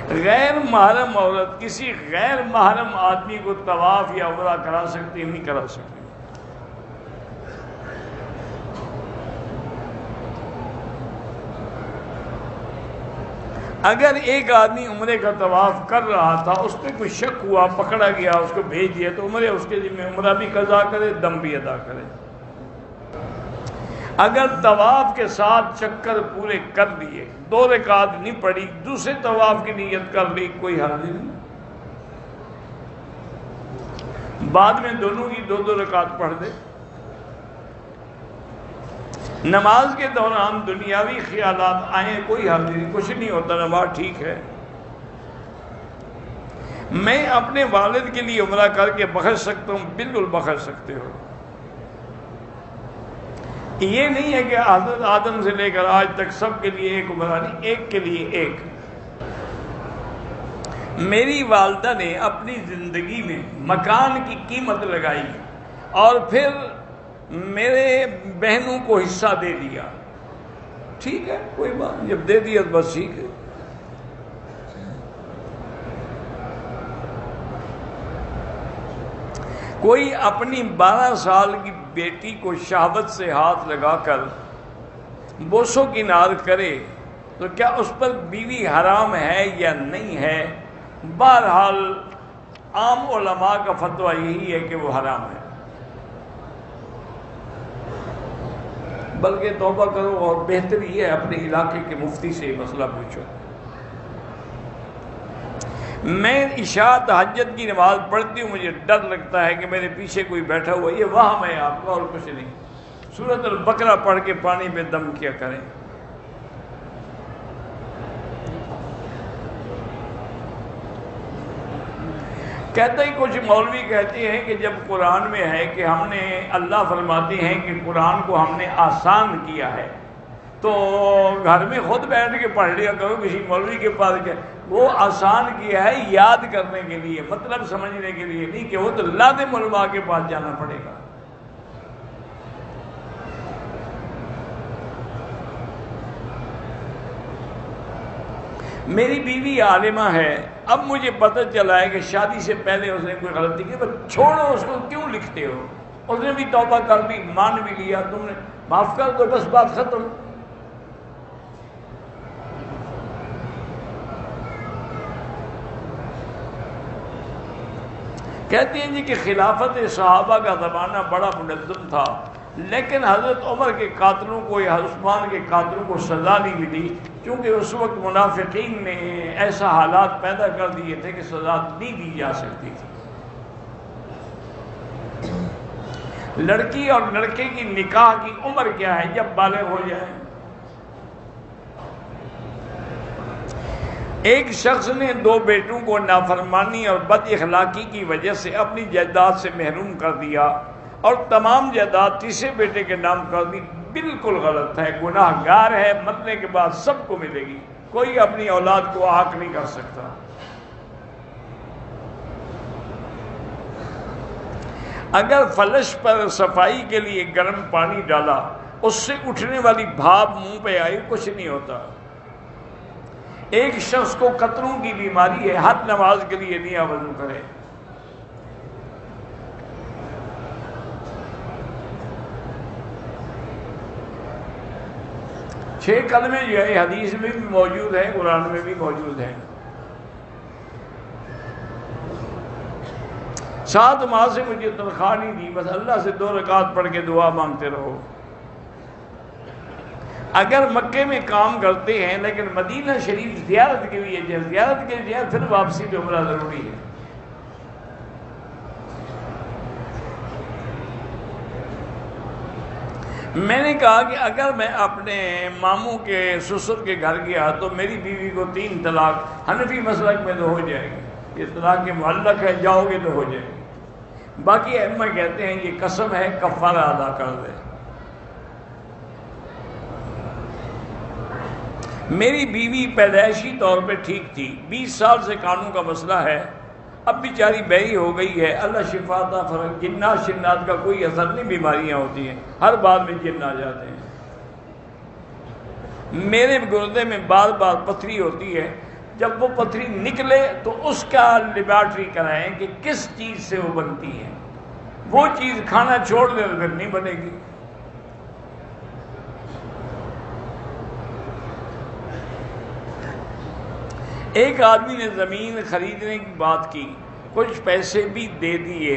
غیر محرم عورت کسی غیر محرم آدمی کو طواف یا عمرہ کرا سکتی؟ نہیں کرا سکتی۔ اگر ایک آدمی عمرے کا طواف کر رہا تھا، اس پہ کوئی شک ہوا، پکڑا گیا، اس کو بھیج دیا، تو عمرے اس کے ذمہ، عمرہ بھی قضا کرے، دم بھی ادا کرے۔ اگر طواف کے ساتھ چکر پورے کر لیے، 2 رکعت نہیں پڑھی، دوسرے طواف کی نیت کر لی، کوئی حرج نہیں، بعد میں دونوں کی 2 رکعت پڑھ دے۔ نماز کے دوران دنیاوی خیالات آئیں، کوئی حرج نہیں، کچھ نہیں ہوتا، نماز ٹھیک ہے۔ میں اپنے والد کے لیے عمرہ کر کے بخش سکتا ہوں، بالکل بخش سکتے ہو۔ یہ نہیں ہے کہ حضرت آدم سے لے کر آج تک سب کے لیے ایک عمرہ نہیں، ایک کے لیے ایک۔ میری والدہ نے اپنی زندگی میں مکان کی قیمت لگائی اور پھر میرے بہنوں کو حصہ دے دیا، ٹھیک ہے، کوئی بات نہیں، جب دے دیا تو بس ٹھیک ہے۔ کوئی اپنی 12 سال کی بیٹی کو شہوت سے ہاتھ لگا کر بوسو کنار کرے تو کیا اس پر بیوی حرام ہے یا نہیں ہے؟ بہرحال عام علماء کا فتویٰ یہی ہے کہ وہ حرام ہے، بلکہ توبہ کرو اور بہتر یہ ہے اپنے علاقے کے مفتی سے مسئلہ پوچھو۔ میں عشاء تہجد کی نماز پڑھتی ہوں، مجھے ڈر لگتا ہے کہ میرے پیچھے کوئی بیٹھا ہوا، یہ وہم ہے آپ کا اور کچھ نہیں۔ سورۃ البقرہ پڑھ کے پانی میں دم کیا کریں۔ کہتے ہی کچھ مولوی کہتے ہیں کہ جب قرآن میں ہے کہ ہم نے، اللہ فرماتے ہیں کہ قرآن کو ہم نے آسان کیا ہے، تو گھر میں خود بیٹھ کے پڑھ لیا کرو، کسی مولوی کے پاس کیا، وہ آسان کیا ہے یاد کرنے کے لیے، مطلب سمجھنے کے لیے نہیں کہ وہ تو لازم علماء کے پاس جانا پڑے گا۔ میری بیوی عالمہ ہے، اب مجھے پتہ چلا ہے کہ شادی سے پہلے اس نے کوئی غلطی کی، تو چھوڑو اس کو، کیوں لکھتے ہو؟ اس نے بھی توبہ کر لی، مان بھی لیا، تم نے معاف کر دو، بس بات ختم۔ کہتے ہیں جی کہ خلافت صحابہ کا زمانہ بڑا منظم تھا، لیکن حضرت عمر کے قاتلوں کو یا عثمان کے قاتلوں کو سزا نہیں ملی، کیونکہ اس وقت منافقین نے ایسا حالات پیدا کر دیے تھے کہ سزا نہیں دی جا سکتی تھی۔ لڑکی اور لڑکے کی نکاح کی عمر کیا ہے؟ جب بالغ ہو جائیں۔ ایک شخص نے 2 بیٹوں کو نافرمانی اور بد اخلاقی کی وجہ سے اپنی جائیداد سے محروم کر دیا اور تمام جائیداد تیسرے بیٹے کے نام کر دی، بالکل غلط ہے، گناہ گار ہے، مرنے کے بعد سب کو ملے گی، کوئی اپنی اولاد کو عاق نہیں کر سکتا۔ اگر فلش پر صفائی کے لیے گرم پانی ڈالا، اس سے اٹھنے والی بھاپ منہ پہ آئی، کچھ نہیں ہوتا۔ ایک شخص کو قطروں کی بیماری ہے، ہر نماز کے لیے نیا وضو کرے۔ چھ کلمے جو ہے حدیث میں بھی موجود ہے، قرآن میں بھی موجود ہے۔ 7 ماہ سے مجھے تنخواہ نہیں دی، بس اللہ سے 2 رکعت پڑھ کے دعا مانگتے رہو۔ اگر مکے میں کام کرتے ہیں لیکن مدینہ شریف زیارت کے لیے جائیں، زیارت کے لیے پھر واپسی پہ عمرہ ضروری ہے۔ میں نے کہا کہ اگر میں اپنے ماموں کے سسر کے گھر گیا تو میری بیوی کو 3 طلاق حنفی مسلک میں تو ہو جائے گی، یہ طلاق کے معلق ہے، جاؤ گے تو ہو جائے گی۔ باقی ائمہ کہتے ہیں یہ قسم ہے، کفارہ ادا کر دے۔ میری بیوی پیدائشی طور پہ ٹھیک تھی، 20 سال سے کانوں کا مسئلہ ہے، اب بیچاری بہری ہو گئی ہے، اللہ شفا عطا فرمائے۔ جنات شنات کا کوئی اثر نہیں، بیماریاں ہوتی ہیں، ہر بار میں جن آ جاتے ہیں۔ میرے گردے میں بار بار پتھری ہوتی ہے، جب وہ پتھری نکلے تو اس کا لیبارٹری کرائیں کہ کس چیز سے وہ بنتی ہے، وہ چیز کھانا چھوڑ دے تو پھر نہیں بنے گی۔ ایک آدمی نے زمین خریدنے کی بات کی، کچھ پیسے بھی دے دیے،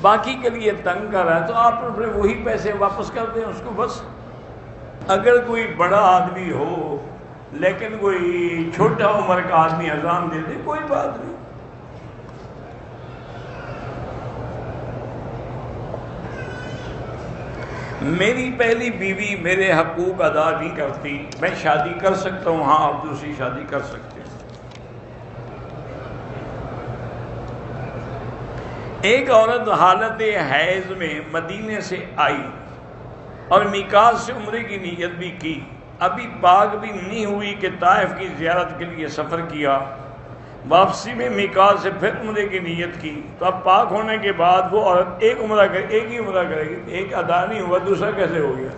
باقی کے لیے تنگ کر رہا ہے، تو آپ پھر وہی پیسے واپس کر دیں اس کو بس۔ اگر کوئی بڑا آدمی ہو لیکن کوئی چھوٹا عمر کا آدمی اذان دے دے، کوئی بات نہیں۔ میری پہلی بیوی میرے حقوق ادا نہیں کرتی، میں شادی کر سکتا ہوں؟ ہاں، آپ دوسری شادی کر سکتے ہیں۔ ایک عورت حالت حیض میں مدینے سے آئی اور میقات سے عمرے کی نیت بھی کی، ابھی پاک بھی نہیں ہوئی کہ طائف کی زیارت کے لیے سفر کیا، واپسی میں میقات سے پھر عمرے کی نیت کی، تو اب پاک ہونے کے بعد وہ عورت ایک ہی عمرہ کرے گی، ایک ادا نہیں ہوا، دوسرا کیسے ہو گیا؟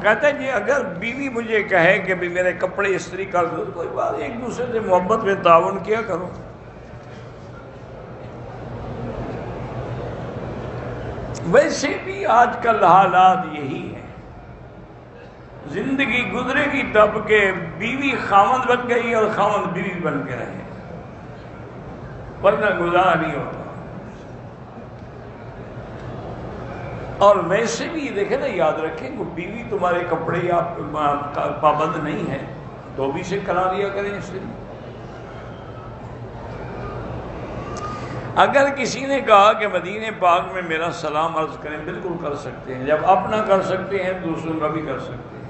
کہتا ہے جی اگر بیوی مجھے کہے کہ بھی میرے کپڑے استری کر دو تو کوئی بات، ایک دوسرے سے محبت میں تعاون کیا کرو۔ ویسے بھی آج کل حالات یہی ہیں، زندگی گزرے گی تب کہ بیوی خاوند بن گئی اور خاوند بیوی بن کے رہے، ورنہ گزارا نہیں ہوتا۔ اور ویسے بھی دیکھیں نا، یاد رکھیں کہ بیوی تمہارے کپڑے یا پابند نہیں ہے، دھوبی سے کرا لیا کریں اس سے۔ اگر کسی نے کہا کہ مدینہ پاک میں میرا سلام عرض کریں، بالکل کر سکتے ہیں، جب اپنا کر سکتے ہیں دوسروں کا بھی کر سکتے ہیں۔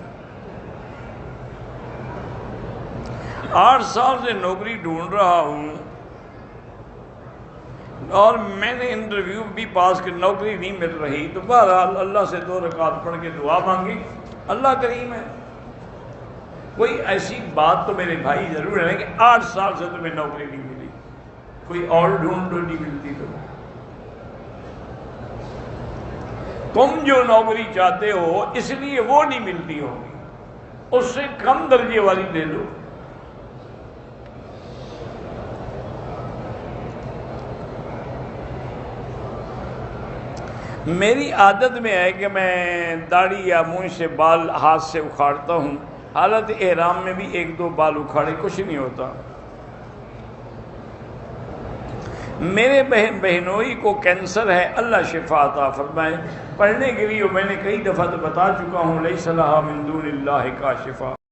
8 سال سے نوکری ڈھونڈ رہا ہوں اور میں نے انٹرویو بھی پاس کی، نوکری نہیں مل رہی، تو بہرحال اللہ سے 2 رکعت پڑھ کے دعا مانگی، اللہ کریم ہے۔ کوئی ایسی بات تو میرے بھائی ضرور ہے کہ 8 سال سے تمہیں نوکری نہیں ملی، کوئی اور ڈھونڈ تو نہیں ملتی، تم جو نوکری چاہتے ہو اس لیے وہ نہیں ملتی ہوگی، اس سے کم درجے والی دے دو۔ میری عادت میں ہے کہ میں داڑھی یا منہ سے بال ہاتھ سے اکھاڑتا ہوں، حالت احرام میں بھی 1-2 بال اکھاڑے کچھ نہیں ہوتا۔ میرے بہنوئی کو کینسر ہے، اللہ شفا عطا فرمائے۔ پڑھنے کے لیے میں نے کئی دفعہ تو بتا چکا ہوں، لیس لہا من دون اللہ کاشفا۔